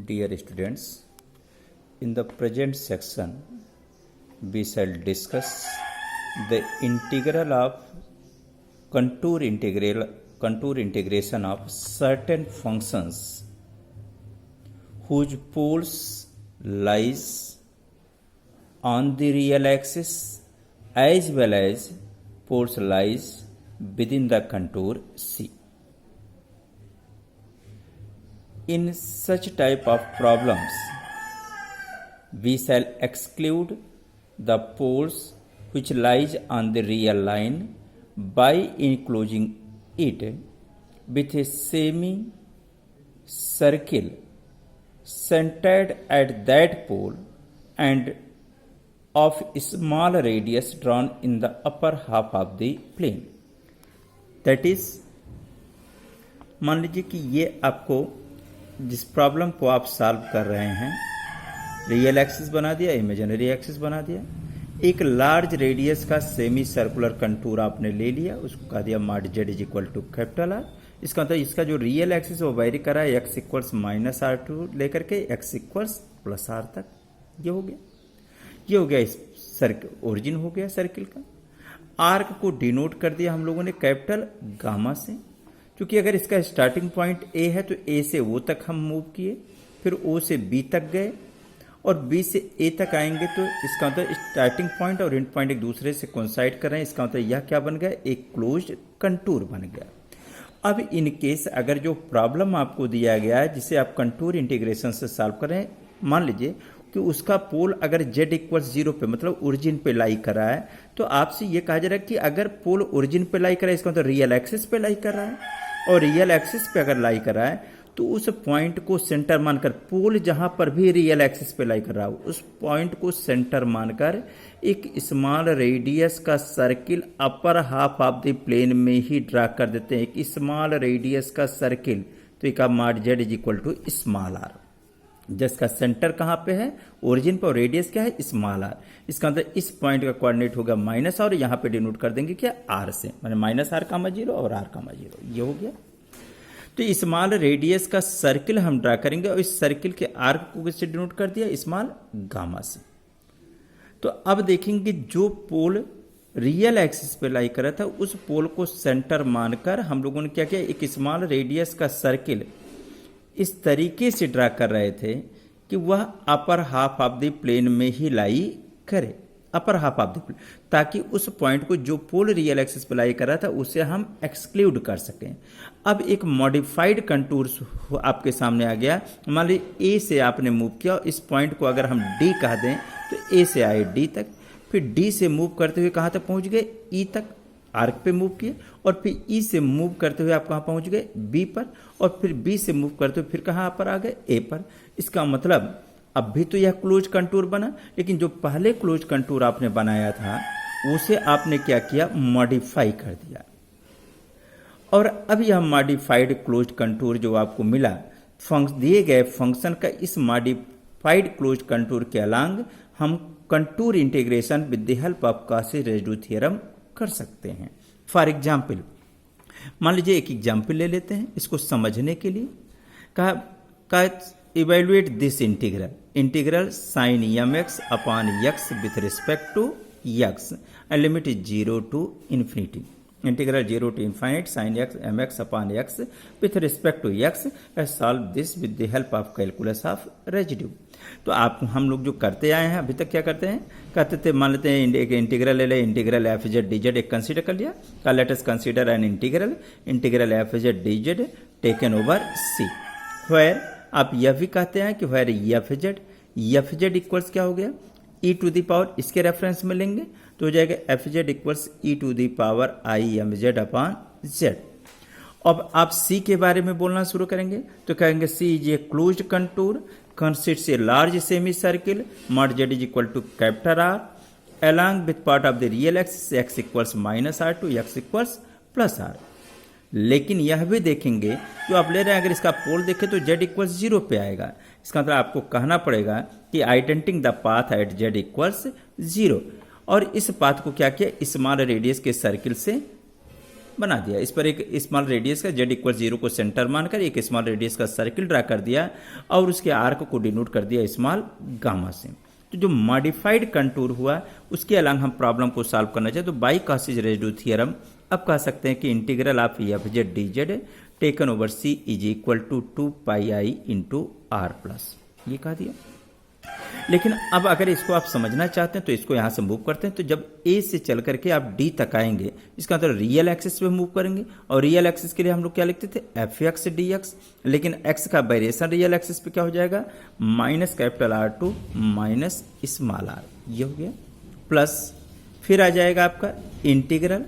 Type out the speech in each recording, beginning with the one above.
Dear students, in the present section, we shall discuss the integral of contour integration of certain functions whose poles lies on the real axis as well as poles lies within the contour C. In such type of problems, we shall exclude the poles which lies on the real line by enclosing it with a semi-circle centered at that pole and of small radius drawn in the upper half of the plane. That is, मान लीजिए कि ये आपको जिस problem को आप solve कर रहे हैं, रियल एक्सिस बना दिया, इमेजिनरी एक्सिस बना दिया, एक लार्ज रेडियस का सेमी सर्कुलर कंटूर आपने ले लिया, उसको कहा दिया mod Z is equal to capital R. इसका मतलब इसका जो रियल एक्सिस वो वेरी करा है X equals minus R to लेकर के एक्स इक्वल्स प्लस आर तक। ये हो गया इस सर्कल, ओरिजिन हो गया सर्किल का। आर्क को डिनोट कर दिया हम लोगों ने कैपिटल गामा से, क्योंकि अगर इसका स्टार्टिंग पॉइंट ए है तो ए से ओ तक हम मूव किए, फिर ओ से बी तक गए और बी से ए तक आएंगे, तो इसका मतलब स्टार्टिंग पॉइंट और एंड पॉइंट एक दूसरे से कोइंसाइड कर रहे हैं। इसका मतलब यह क्या बन गया, एक क्लोज्ड कंटूर बन गया। अब इन केस अगर जो प्रॉब्लम आपको दिया गया है जिसे आप कंटूर इंटीग्रेशन से सॉल्व करें, मान लीजिए कि उसका पोल अगर z इक्वल्स 0 पे मतलब ओरिजिन पे लाई कर रहा है, तो आपसे ये कहा जा रहा है कि अगर पोल ओरिजिन पे लाई कर रहा है इसका मतलब रियल एक्सिस पे लाई कर रहा है, और रियल एक्सिस पे अगर लाई कर रहा है तो उस पॉइंट को सेंटर मानकर, पोल जहां पर भी रियल एक्सिस पे लाई कर रहा हो उस पॉइंट को सेंटर मानकर एक स्मॉल रेडियस का circle upper half of the plane में ही ड्रा कर देते हैं। एक स्मॉल रेडियस का सर्किल, तो एक mod Z is equal to small R, जिसका सेंटर कहां पे है, ओरिजिन पर, रेडियस क्या है, स्मॉल आर। इसका मतलब इस पॉइंट का कोऑर्डिनेट होगा माइनस और यहां पे डिनोट कर देंगे क्या, आर से, माने माइनस आर कामा 0 और आर कामा 0। ये हो गया। तो स्मॉल रेडियस का सर्किल हम ड्रा करेंगे और इस सर्किल के आर्क को किससे डिनोट कर दिया, स्मॉल गामा से। तो अब देखेंगे जो पोल रियल एक्सिस पे लाई कर रहा था उस पोल को सेंटर मानकर हम लोगों ने क्या किया, एक स्मॉल रेडियस का सर्किल इस तरीके से ड्रा कर रहे थे कि वह upper half of the plane में ही लाई करे, upper half of the plane, ताकि उस पॉइंट को जो पोल रियल एक्सिस पर लाई कर रहा था उसे हम एक्सक्लूड कर सकें। अब एक मॉडिफाइड कंटूर आपके सामने आ गया। मान लीजिए ए से आपने मूव किया, इस पॉइंट को अगर हम डी कह दें तो ए से आए डी तक, फिर डी से मूव करते हुए कहाँ तक पहुँच गए, ई तक, आर्क पे मूव किए, और फिर ई से मूव करते हुए आप कहाँ पहुँच गए, बी पर, और फिर बी से मूव करते हुए फिर कहाँ पर आ गए, ए पर। इसका मतलब अब भी तो यह क्लोज कंटूर बना, लेकिन जो पहले क्लोज कंटूर आपने बनाया था उसे आपने क्या किया, मॉडिफाई कर दिया। और अब यह मॉडिफाइड क्लोज कंटूर जो आपको मिला, दिए गए फंक्शन का इस मॉडिफाइड क्लोज कंटूर के अलांग हम contour integration with the help of Cauchy residue theorem कर सकते हैं। फॉर एग्जाम्पल, मान लीजिए एक एग्जाम्पल ले लेते हैं इसको समझने के लिए। कहा evaluate this integral sine M x upon x with respect to X and limit is 0 to infinity. Integral 0 to infinite sin x mx upon x with respect to x and solve this with the help of calculus of residue। तो आप हम लोग जो करते आए हैं अभी तक क्या करते हैं, कहते थे मान लेते हैं एक इंटीग्रल ले ले, integral F Z D Z एक कंसीडर कर लिया, का let us consider an integral F Z D Z taken over C, where आप यह भी कहते हैं कि वेयर एफ जेड इक्वल्स क्या हो गया, ई टू द पावर, इसके रेफरेंस में लेंगे तो हो जाएगा f z equals e to the power I am Z upon z. अब आप सी के बारे में बोलना शुरू करेंगे तो कहेंगे C is a closed contour consists a large semi circle mod Z is equal to capital R along with part of the real axis x equals minus R to x equals plus R. लेकिन यह भी देखेंगे जो आप ले रहे हैं, अगर इसका पोल देखें तो z इक्वल्स 0 पे आएगा। इसका मतलब आपको कहना पड़ेगा कि identifying the path at z equals 0, और इस पाथ को क्या किया, स्मॉल रेडियस के सर्किल से बना दिया। इस पर एक स्मॉल रेडियस का z इक्वल 0 को सेंटर मानकर एक स्मॉल रेडियस का सर्किल ड्रा कर दिया और उसके आर्क को डिनोट कर दिया स्मॉल गामा से। तो जो मॉडिफाइड कंटूर हुआ उसके अलावा हम प्रॉब्लम को सॉल्व करना चाहें तो बाई कॉसेज रेसिड्यू थ्योरम अब कह सकते हैं कि integral of F Z D Z taken over C is equal to 2 pi i into R plus, ये कह दिया। लेकिन अब अगर इसको आप समझना चाहते हैं तो इसको यहां से मूव करते हैं। तो जब ए से चल करके आप डी तक आएंगे इसका मतलब रियल एक्सिस पे मूव करेंगे और रियल एक्सिस के लिए हम लोग क्या लिखते थे एफ एक्स डी एक्स, लेकिन एक्स का वेरिएशन रियल एक्सिस पे क्या हो जाएगा minus capital R to minus small r, ये हो गया। प्लस फिर आ जाएगा आपका इंटीग्रल।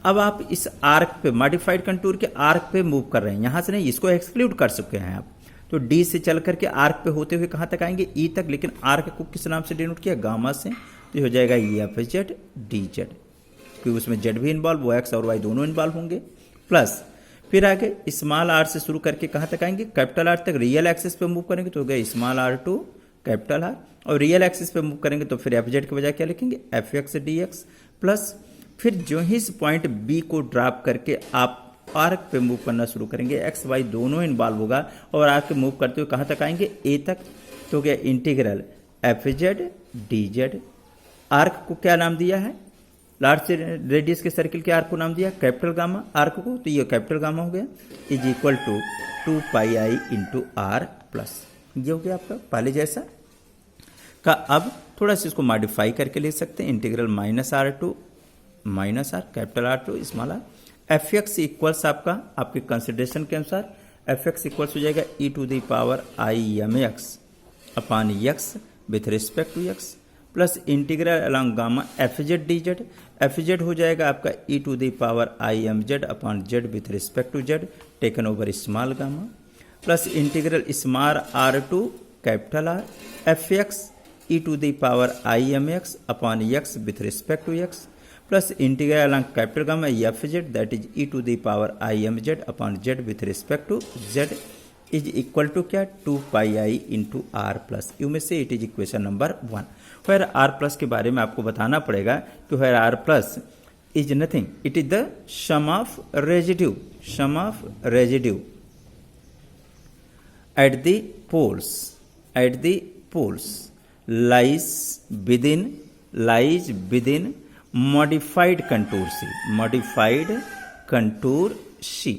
अब आप इस आर्क पे मॉडिफाइड कंटूर के आर्क पे मूव कर रहे हैं, यहां से नहीं, इसको एक्सक्लूड कर चुके हैं आप। तो डी से चल करके आर्क पे होते हुए कहां तक आएंगे ई तक, लेकिन आर्क को किस नाम से डिनोट किया गामा से, तो ये हो जाएगा एफ जेड डी जेड, क्योंकि उसमें जेड भी इन्वॉल्व, वो एक्स और वाई दोनों इन्वॉल्व होंगे। प्लस फिर आगे स्मॉल आर से शुरू करके कहां तक आएंगे कैपिटल आर तक, रियल एक्सिस पे मूव करेंगे तो हो गया small r to capital R, और रियल एक्सिस पे मूव करेंगे तो फिर एफ जेड के बजाय क्या लिखेंगे f x d x. Plus फिर जो ही इस पॉइंट बी को ड्रॉप करके आप आर्क पे मूव करना शुरू करेंगे, एक्स वाई दोनों इन्वॉल्व होगा और आर्क पे मूव करते हुए कहां तक आएंगे ए तक, तो गया integral F Z D Z. Arc को क्या नाम दिया है, लार्ज रेडियस के सर्किल के आर्क को नाम दिया कैपिटल गामा आर्क को, तो ये कैपिटल गामा हो गया is equal to 2 pi i into R plus, ये हो गया आपका पहले जैसा का। अब थोड़ा सा इसको मॉडिफाई करके लिख सकते हैं, integral minus R to minus R capital R to small R. F X equals आपके कंसिडरेशन के अनुसार एफ एक्स इक्वल्स हो जाएगा E to the power I am x upon x with respect to x, plus integral along gamma F Z D Z, F Z हो जाएगा आपका E to the power I am Z upon Z with respect to Z taken over small gamma, plus integral small r to capital R F x e to the power I am x upon x with respect to x, plus integral along capital gamma F z that is e to the power I am Z upon Z with respect to z is equal to क्या 2 pi i into R plus. यू में से it is equation number 1। फिर R plus के बारे में आपको बताना पड़ेगा कि फिर R plus is nothing, it is the sum of residue at the poles lies within modified contour C।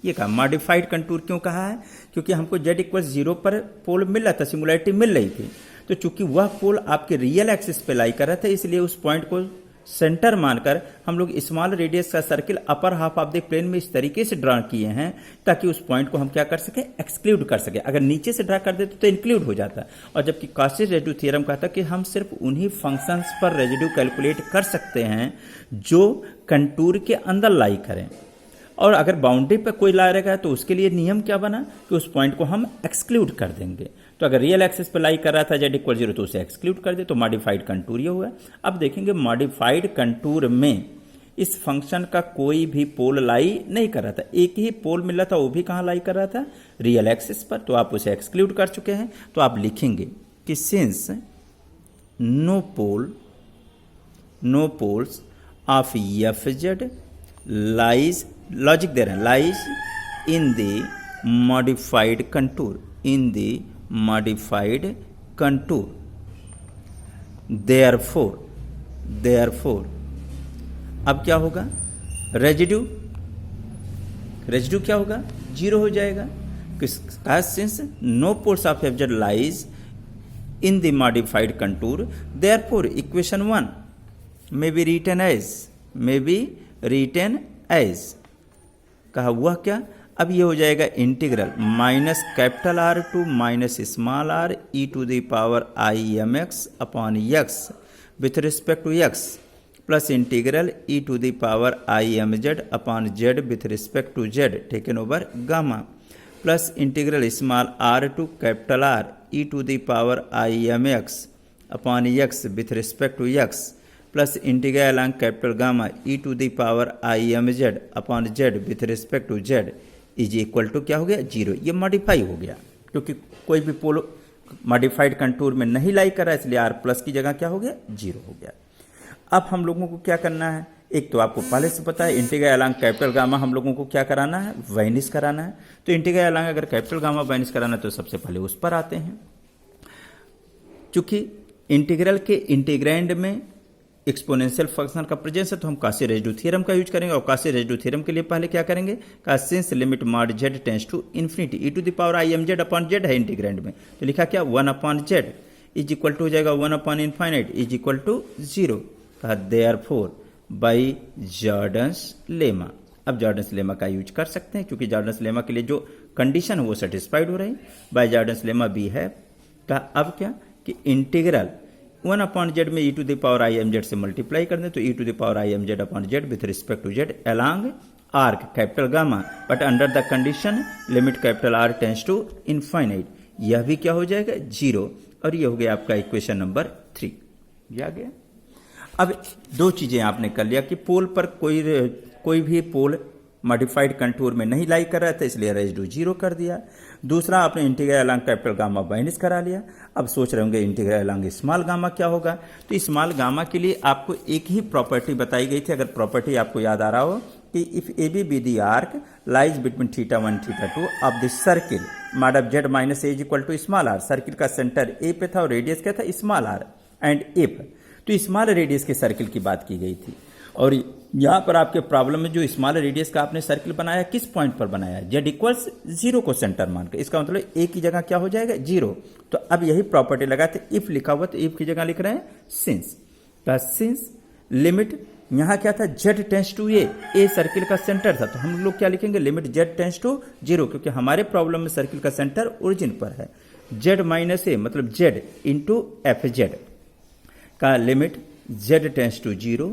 ये कहा मॉडिफाइड कंटूर क्यों कहा है, क्योंकि हमको z इक्वल 0 पर पोल मिल रहा था, सिमुलैरिटी मिल रही थी, तो चूंकि वह पोल आपके रियल एक्सिस पे लाई कर रहा था इसलिए उस पॉइंट को सेंटर मानकर हम लोग स्मॉल रेडियस का circle upper half of the plane में इस तरीके से ड्रा किए हैं ताकि उस पॉइंट को हम क्या कर सके एक्सक्लूड कर सके। अगर नीचे से ड्रा कर देते तो इंक्लूड हो जाता, और जबकि कॉची रेसिड्यू थ्योरम कहता कि हम सिर्फ उन्हीं फंक्शंस पर रेसिड्यू कैलकुलेट कर सकते हैं जो कंटूर के अंदर लाई करें, और अगर बाउंड्री पर कोई ला रहेगा तो उसके लिए नियम क्या बना कि उस पॉइंट को हम एक्सक्लूड कर देंगे। तो अगर रियल एक्सिस पर लाई कर रहा था z इक्वल 0 तो उसे एक्सक्लूड कर दे, तो मॉडिफाइड कंटूर ये हुआ। अब देखेंगे मॉडिफाइड कंटूर में इस फंक्शन का कोई भी पोल लाई नहीं कर रहा था, एक ही पोल मिल रहा था, वो भी कहाँ लाई कर रहा था रियल एक्सिस पर, तो आप उसे एक्सक्लूड कर चुके हैं। तो आप लिखेंगे कि since no poles of F Z lies, logic दे रहे हैं, lies in the modified contour therefore अब क्या होगा, रेजिड्यू क्या होगा 0 हो जाएगा, since no poles of F Z lies in the modified contour therefore equation 1 may be written as कहा हुआ क्या, अब ये हो जाएगा integral minus capital R to minus small r e to the power I am x upon x with respect to x, plus integral e to the power I am Z upon Z with respect to Z taken over gamma, plus integral small r to capital R e to the power I am x upon x with respect to x, plus integral along capital gamma e to the power I am Z upon Z with respect to z is equal to क्या हो गया 0। ये modify हो गया क्योंकि कोई भी पोल modified contour में नहीं लाई कर रहा है, इसलिए आर प्लस की जगह क्या हो गया 0 हो गया। अब हम लोगों को क्या करना है, एक तो आपको पहले से पता है इंटीग्रल अलोंग कैपिटल गामा हम लोगों को क्या कराना है, वाइनिश कराना है। तो इंटीग्रल अलोंग अगर कैपिटल गामा वाइनिश कराना है तो सबसे पहले उस पर आते हैं। चूंकि इंटीग्रल के इंटीग्रैंड में एक्सपोनेंशियल फंक्शन का प्रेजेंस है तो हम काशी रेसिड्यू थ्योरम का यूज करेंगे। और काशी रेसिड्यू थ्योरम के लिए पहले क्या करेंगे, since limit mod z tends to infinity e to the power i m z upon z है इंटीग्रैंड में, तो लिखा क्या 1 upon z is equal to हो जाएगा 1 upon infinite is equal to 0। कहा देयरफॉर बाई जॉर्डन्स लेमा। अब Jordan's lemma का यूज कर सकते हैं क्योंकि जॉर्डन्स लेमा के लिए जो कंडीशन है वो सेटिस्फाइड हो रही है। बाई जॉर्डन्स लेमा बी है। कहा अब क्या कि इंटीग्रल 1 अपॉन जेड में e to the power I am z से मल्टीप्लाई कर दें तो e to the power I am Z upon Z with respect to z along arc capital gamma but under the condition limit capital R tends to infinite. यह भी क्या हो जाएगा 0। और ये हो गया आपका इक्वेशन नंबर 3। ये आ गया। अब दो चीजें आपने कर लिया कि पोल पर कोई भी पोल मॉडिफाइड कंटूर में नहीं लाई कर रहा था इसलिए रेसिड्यू 0 कर दिया। दूसरा आपने integral along capital gamma winish करा लिया। अब सोच रहे होंगे इंटीग्रल अलोंग स्मॉल गामा क्या होगा। तो स्मॉल गामा के लिए आपको एक ही प्रॉपर्टी बताई गई थी। अगर प्रॉपर्टी आपको याद आ रहा हो कि if A B be the arc lies between θ1 θ2 of the circle mod of z minus A is equal to small R. Circle का सेंटर ए पे था और रेडियस क्या था स्मॉल आर एंड इफ, तो स्मॉल रेडियस के circle की बात की गई थी। और यहां पर आपके प्रॉब्लम में जो स्मॉल रेडियस का आपने सर्किल बनाया किस पॉइंट पर बनाया, z इक्वल्स 0 को सेंटर मानकर। इसका मतलब a की जगह क्या हो जाएगा 0। तो अब यही प्रॉपर्टी लगाते इफ लिखा हुआ तो इफ की जगह लिख रहे हैं सिंस। सिंस लिमिट यहां क्या था z tends to a circle का सेंटर था तो हम लोग क्या लिखेंगे लिमिट z टेंड्स टू 0 क्योंकि हमारे प्रॉब्लम में सर्किल का सेंटर ओरिजिन पर है। z माइनस ए मतलब z इंटू एफ जेड का limit z tends to 0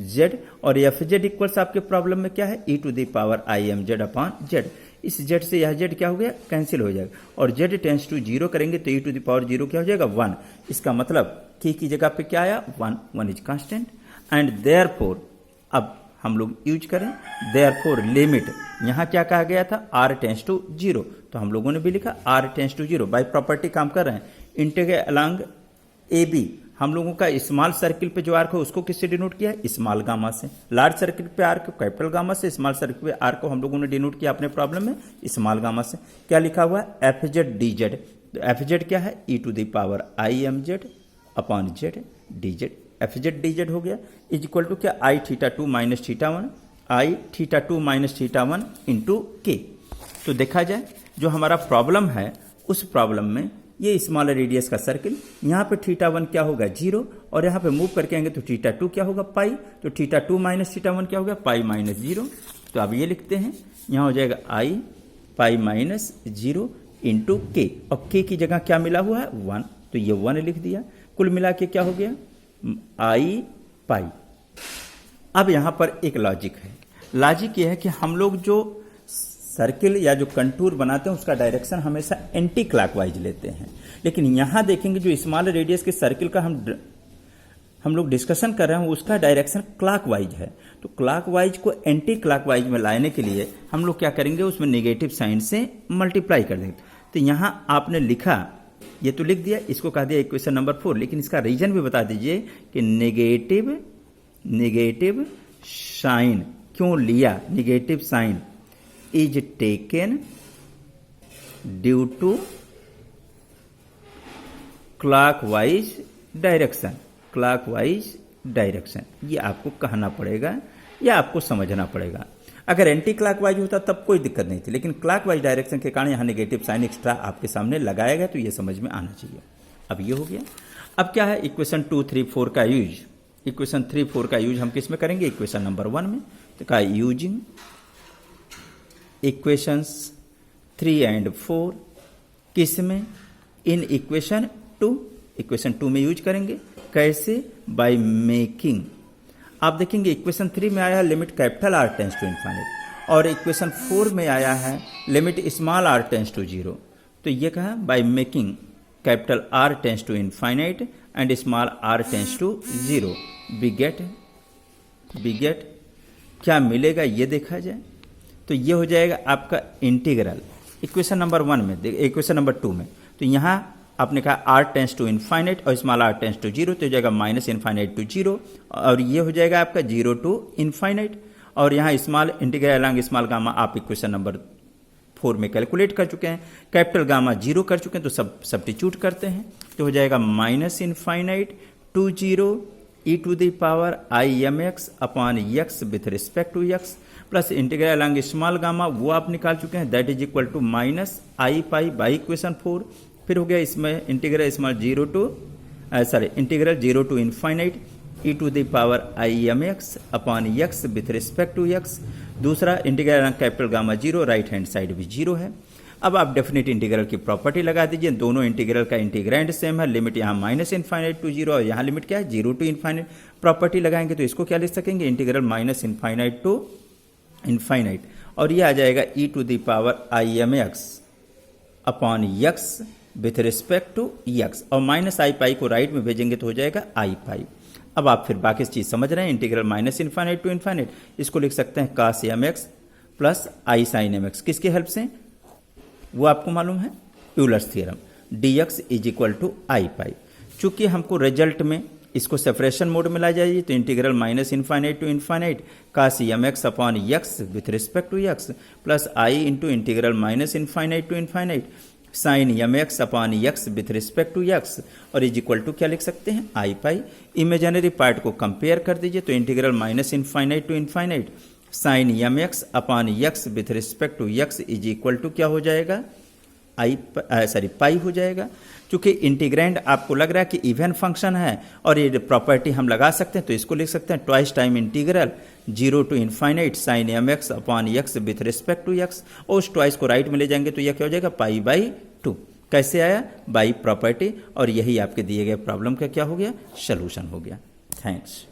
z और एफ जेड इक्वल्स आपके प्रॉब्लम में क्या है e to the power I am Z upon z. इस z से यह z क्या हो गया कैंसिल हो जाएगा और z टेंड्स टू 0 करेंगे तो e टू द पावर 0 क्या हो जाएगा 1। इसका मतलब k की जगह पे क्या आया 1 इज कांस्टेंट एंड देयरफॉर अब हम लोग यूज करें देयरफॉर लिमिट यहां क्या कहा गया था r टेंड्स टू 0 तो हम लोगों ने भी लिखा r tends to 0 by property काम कर रहे हैं। इंटीग्रल अलोंग ए बी हम लोगों का स्मॉल सर्किल पे जो आर्क है उसको किससे डिनोट किया है स्मॉल गामा से। लार्ज सर्किल पे आर्क कैपिटल गामा से, स्मॉल सर्किल पे आर्क को हम लोगों ने डिनोट किया अपने प्रॉब्लम में स्मॉल गामा से। क्या लिखा हुआ है एफ जेड डी जेड। तो एफ जेड क्या है e to the power I am Z upon z D Z. F Z D z हो गया इज इक्वल टू क्या i θ2 minus θ1 i θ2 minus θ1 into k. तो देखा जाए जो हमारा प्रॉब्लम है उस प्रॉब्लम में ये स्मॉल रेडियस का सर्किल यहाँ पे θ1 क्या होगा 0 और यहाँ पे मूव करके आएंगे तो θ2 क्या होगा पाई। तो θ2 माइनस θ1 क्या होगा पाई माइनस 0। तो अब ये लिखते हैं यहाँ हो जाएगा आई पाई माइनस 0 इंटू के और के की जगह क्या मिला हुआ है 1 तो ये 1 लिख दिया। कुल मिला के क्या हो गया आई पाई। अब यहाँ पर एक लॉजिक है। लॉजिक ये है कि हम लोग जो सर्किल या जो कंटूर बनाते हैं उसका डायरेक्शन हमेशा एंटी क्लॉकवाइज लेते हैं। लेकिन यहां देखेंगे जो स्मॉल रेडियस के सर्किल का हम लोग डिस्कशन कर रहे हैं उसका डायरेक्शन क्लॉकवाइज है। तो क्लॉकवाइज को एंटी क्लॉकवाइज में लाने के लिए हम लोग क्या करेंगे उसमें नेगेटिव साइन से मल्टीप्लाई कर देंगे। तो यहां आपने लिखा ये तो लिख दिया, इसको कह दिया इक्वेशन नंबर 4, लेकिन इसका रीजन भी बता दीजिए कि नेगेटिव साइन क्यों लिया। Negative sign is taken due to clockwise direction। ये आपको कहना पड़ेगा या आपको समझना पड़ेगा। अगर एंटी क्लॉकवाइज होता तब कोई दिक्कत नहीं थी, लेकिन क्लॉकवाइज डायरेक्शन के कारण यहाँ नेगेटिव साइन एक्स्ट्रा आपके सामने लगाया गया तो ये समझ में आना चाहिए। अब ये हो गया। अब क्या है इक्वेशन 2, 3, 4 का यूज। इक्वेशन 3, 4 का यूज हम किस में करेंगे इक्वेशन नंबर 1 में। तो क्या यूजिंग इक्वेशंस 3 and 4 किस में इन इक्वेशन 2। इक्वेशन 2 में यूज करेंगे कैसे बाय मेकिंग। आप देखेंगे इक्वेशन 3 में आया है limit capital R tends to infinite और इक्वेशन 4 में आया है limit small r tends to 0। तो ये कहा by making capital R tends to infinite and small r tends to 0 we get क्या मिलेगा ये देखा जाए। तो ये हो जाएगा आपका इंटीग्रल इक्वेशन नंबर 1 में, इक्वेशन नंबर 2 में। तो यहाँ आपने कहा आर टेंस टू इन्फाइनाइट और small r tends to zero, तो हो जाएगा माइनस इन्फाइनाइट टू जीरो, और ये हो जाएगा आपका जीरो टू इन्फाइनाइट। और यहाँ small integral along small gamma आप इक्वेशन नंबर 4 में कैलकुलेट कर चुके हैं, कैपिटल गामा जीरो कर चुके हैं, तो सब सब्स्टिट्यूट करते हैं, तो हो जाएगा minus infinite to zero E to the power I am x upon x with respect to x plus integral along small gamma वो आप निकाल चुके हैं, that is equal to minus I pi by equation 4। फिर हो गया इसमें integral small integral zero to infinite E to the power I am x upon x with respect to X. दूसरा integral along capital gamma zero, right hand side भी zero है। अब आप definite integral की प्रॉपर्टी लगा दीजिए, दोनों integral का इंटीग्रैंड सेम है, लिमिट यहाँ माइनस इन्फाइनाइट टू जीरो और यहाँ लिमिट क्या है जीरो टू इन्फाइनाइट। प्रॉपर्टी लगाएंगे तो इसको क्या लिख सकेंगे, integral minus infinite to infinite, और ये आ जाएगा E to the power I am x upon x with respect to x, और माइनस आई पाई को राइट में भेजेंगे तो हो जाएगा आई पाई। अब आप फिर बाकी चीज समझ रहे हैं, integral minus infinite to infinite, इसको लिख सकते हैं cos M X plus I sine M X, किसकी हेल्प से, वो आपको मालूम है Euler's theorem, D X is equal to I pi. चूंकि हमको रिजल्ट में इसको सेपरेशन मोड में ला जाइए, तो integral minus infinite to infinite cos M x upon x with respect to x plus i into integral minus infinite to infinite sine M x upon x with respect to x, और is equal to क्या लिख सकते हैं i pi. Imaginary part को compare कर दीजिए, तो integral minus infinite to infinite sine M x upon x with respect to x is equal to क्या हो जाएगा पाई हो जाएगा। क्योंकि इंटीग्रैंड आपको लग रहा है कि इवन फंक्शन है और ये प्रॉपर्टी हम लगा सकते हैं, तो इसको लिख सकते हैं twice time integral zero to infinite sine M x upon x with respect to x, और उस ट्वाइस को राइट में ले जाएंगे तो यह क्या हो जाएगा पाई बाई 2। कैसे आया, बाई प्रॉपर्टी, और यही आपके दिए गए प्रॉब्लम का क्या हो गया, सोल्यूशन हो गया। थैंक्स।